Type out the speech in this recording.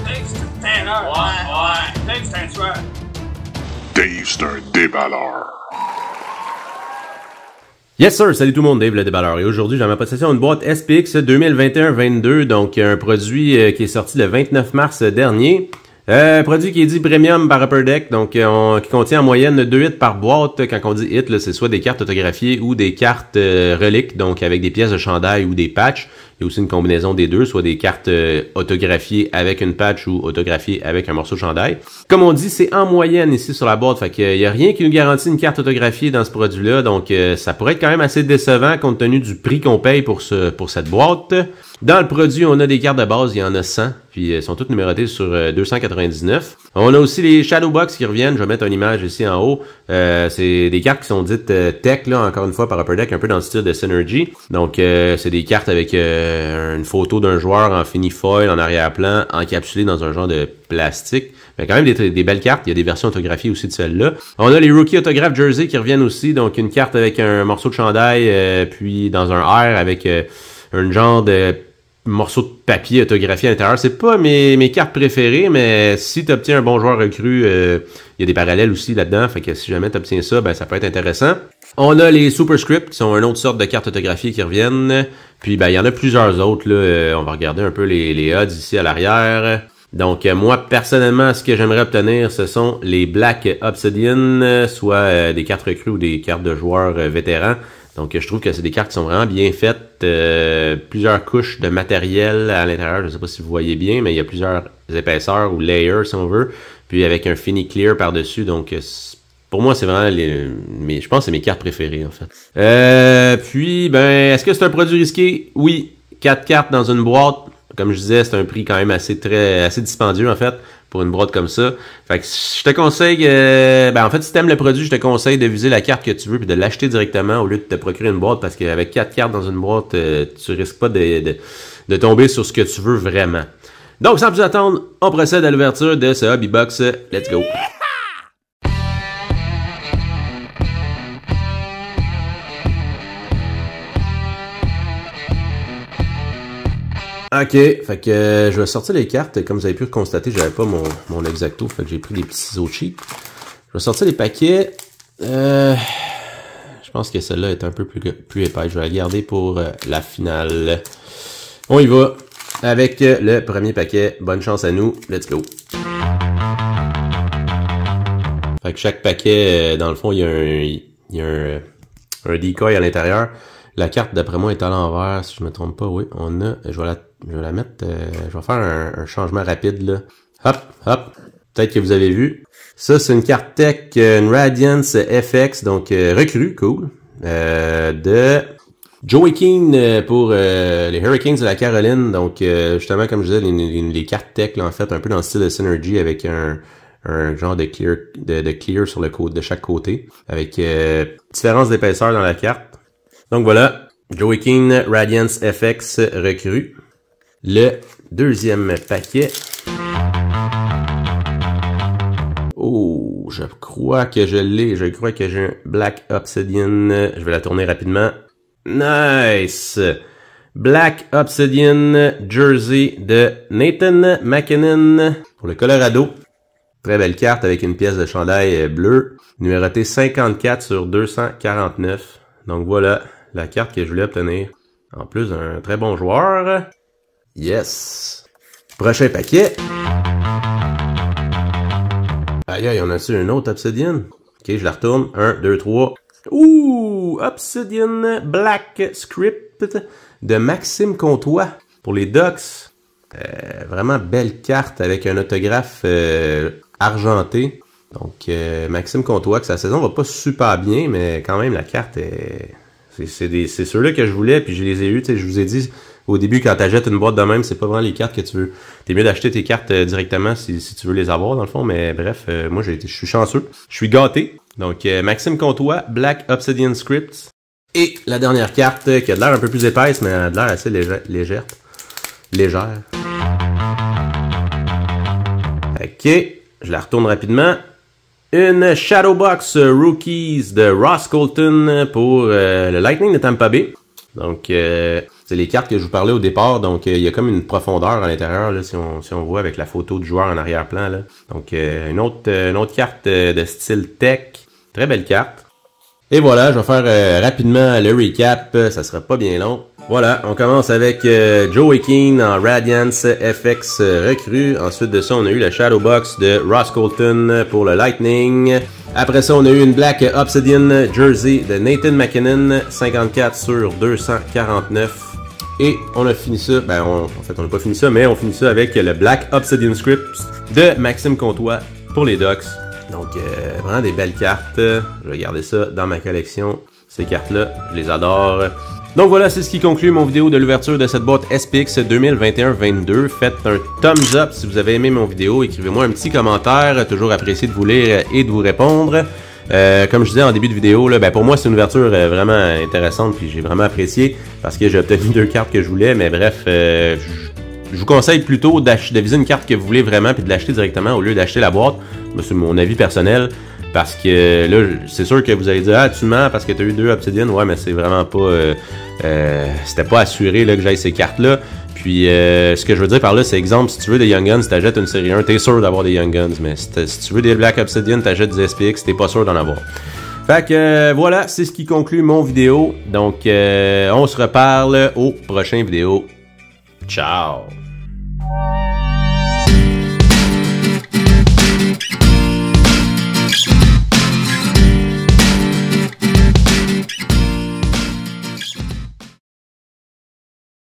Dave, c'est un tueur. Dave, c'est un déballeur. Yes sir, salut tout le monde, Dave le déballeur. Et aujourd'hui, j'ai en ma possession une boîte SPX 2021-22, donc un produit qui est sorti le 29 mars dernier. Produit qui est dit premium par Upper Deck, donc qui contient en moyenne 2 hits par boîte. Quand on dit hit, là, c'est soit des cartes autographiées ou des cartes reliques, donc avec des pièces de chandail ou des patchs. Il y a aussi une combinaison des deux, soit des cartes autographiées avec une patch ou autographiées avec un morceau de chandail. Comme on dit, c'est en moyenne ici sur la boîte, fait qu'il y a rien qui nous garantit une carte autographiée dans ce produit-là, donc ça pourrait être quand même assez décevant compte tenu du prix qu'on paye pour cette boîte. Dans le produit, on a des cartes de base, il y en a 100, puis elles sont toutes numérotées sur 299. On a aussi les Shadow Box qui reviennent, je vais mettre une image ici en haut. C'est des cartes qui sont dites tech, là, encore une fois, par Upper Deck, un peu dans le style de Synergy. Donc, c'est des cartes avec une photo d'un joueur en fini-foil, en arrière-plan, encapsulé dans un genre de plastique. Mais quand même des belles cartes, il y a des versions autographiées aussi de celles-là. On a les Rookie Autograph Jersey qui reviennent aussi, donc une carte avec un morceau de chandail, puis dans un R avec un genre de morceau de papier autographié à l'intérieur. C'est pas mes cartes préférées, mais si tu obtiens un bon joueur recru, il y a des parallèles aussi là-dedans, fait que si jamais tu obtiens ça, ben ça peut être intéressant. On a les Superscript, qui sont une autre sorte de cartes autographiées qui reviennent. Puis ben il y en a plusieurs autres, là. On va regarder un peu les odds ici à l'arrière. Donc moi, personnellement, ce que j'aimerais obtenir, ce sont les Black Obsidian, soit des cartes recrues ou des cartes de joueurs vétérans. Donc, je trouve que c'est des cartes qui sont vraiment bien faites. Plusieurs couches de matériel à l'intérieur. Je ne sais pas si vous voyez bien, mais il y a plusieurs épaisseurs ou layers, si on veut. Puis avec un fini clear par-dessus. Donc, pour moi, c'est vraiment je pense que c'est mes cartes préférées, en fait. Puis, ben, est-ce que c'est un produit risqué? Oui. 4 cartes dans une boîte. Comme je disais, c'est un prix quand même assez dispendieux, en fait, pour une boîte comme ça. Fait que je te conseille, en fait, si t'aimes le produit, je te conseille de viser la carte que tu veux puis de l'acheter directement au lieu de te procurer une boîte parce qu'avec 4 cartes dans une boîte, tu risques pas de tomber sur ce que tu veux vraiment. Donc, sans plus attendre, on procède à l'ouverture de ce Hobby Box. Let's go! Ok, fait que je vais sortir les cartes. Comme vous avez pu le constater, j'avais pas mon Exacto, fait que j'ai pris des petits ciseaux cheap. Je vais sortir les paquets. Je pense que celle-là est un peu plus épaisse. Je vais la garder pour la finale. On y va avec le premier paquet. Bonne chance à nous. Let's go. Fait que chaque paquet, dans le fond, il y a un decoy à l'intérieur. La carte, d'après moi, est à l'envers, si je me trompe pas. Oui, on a... Je vais la mettre... je vais faire un changement rapide, là. Hop, hop. Peut-être que vous avez vu. Ça, c'est une carte tech, une Radiance FX, donc recrue, cool. De Joey Keane pour les Hurricanes de la Caroline. Donc, justement, comme je disais, les cartes tech, là, en fait, un peu dans le style de Synergy, avec un genre de clear sur le côté de chaque côté. Avec différence d'épaisseur dans la carte. Donc voilà, Joey Keane Radiance FX recrue. Le deuxième paquet. Oh, je crois que je l'ai. Je crois que j'ai un Black Obsidian. Je vais la tourner rapidement. Nice! Black Obsidian Jersey de Nathan MacKinnon pour le Colorado. Très belle carte avec une pièce de chandail bleue. Numérotée 54 sur 249. Donc voilà. La carte que je voulais obtenir. En plus d'un très bon joueur. Yes! Prochain paquet. Aïe, on a-tu un autre Obsidian? Ok, je la retourne. 1, 2, 3. Ouh! Obsidian Black Script de Maxime Comtois pour les Ducks. Vraiment belle carte avec un autographe argenté. Donc, Maxime Comtois, que sa saison va pas super bien, mais quand même, la carte est... C'est ceux-là que je voulais, puis je les ai eus. Je vous ai dit au début, quand tu achètes une boîte de même, c'est pas vraiment les cartes que tu veux. T'es mieux d'acheter tes cartes directement si tu veux les avoir, dans le fond. Mais bref, moi, je suis chanceux. Je suis gâté. Donc, Maxime Comtois, Black Obsidian Scripts. Et la dernière carte, qui a de l'air un peu plus épaisse, mais a de l'air assez légère. Ok, je la retourne rapidement. Une Shadowbox Rookies de Ross Colton pour le Lightning de Tampa Bay. Donc, C'est les cartes que je vous parlais au départ, donc il y a comme une profondeur à l'intérieur, là, si on voit avec la photo du joueur en arrière-plan. Là. Donc une autre carte de style tech, très belle carte. Et voilà, je vais faire rapidement le recap, ça sera pas bien long. Voilà, on commence avec Joey Keane en Radiance FX recrue. Ensuite de ça, on a eu le Shadow Box de Ross Colton pour le Lightning. Après ça, on a eu une Black Obsidian Jersey de Nathan MacKinnon, 54 sur 249. Et on a fini ça, en fait on n'a pas fini ça, mais on finit ça avec le Black Obsidian Script de Maxime Comtois pour les Ducks. Donc vraiment des belles cartes, je vais garder ça dans ma collection, ces cartes-là, je les adore. Donc voilà, c'est ce qui conclut mon vidéo de l'ouverture de cette boîte SPX 2021-22. Faites un thumbs up si vous avez aimé mon vidéo, écrivez-moi un petit commentaire, toujours apprécié de vous lire et de vous répondre. Comme je disais en début de vidéo, là, pour moi c'est une ouverture vraiment intéressante puis j'ai vraiment apprécié parce que j'ai obtenu 2 cartes que je voulais, mais bref, je vous conseille plutôt de viser une carte que vous voulez vraiment puis de l'acheter directement au lieu d'acheter la boîte. C'est mon avis personnel parce que là c'est sûr que vous allez dire ah tu mens parce que tu as eu 2 Obsidian, ouais mais c'est vraiment pas c'était pas assuré là, que j'aille ces cartes là. Puis, ce que je veux dire par là, c'est exemple, si tu veux des Young Guns, t'achètes une série 1, t'es sûr d'avoir des Young Guns. Mais si tu veux des Black Obsidian, t'achètes des SPX, t'es pas sûr d'en avoir. Fait que, voilà, c'est ce qui conclut mon vidéo. Donc, on se reparle aux prochaines vidéos. Ciao!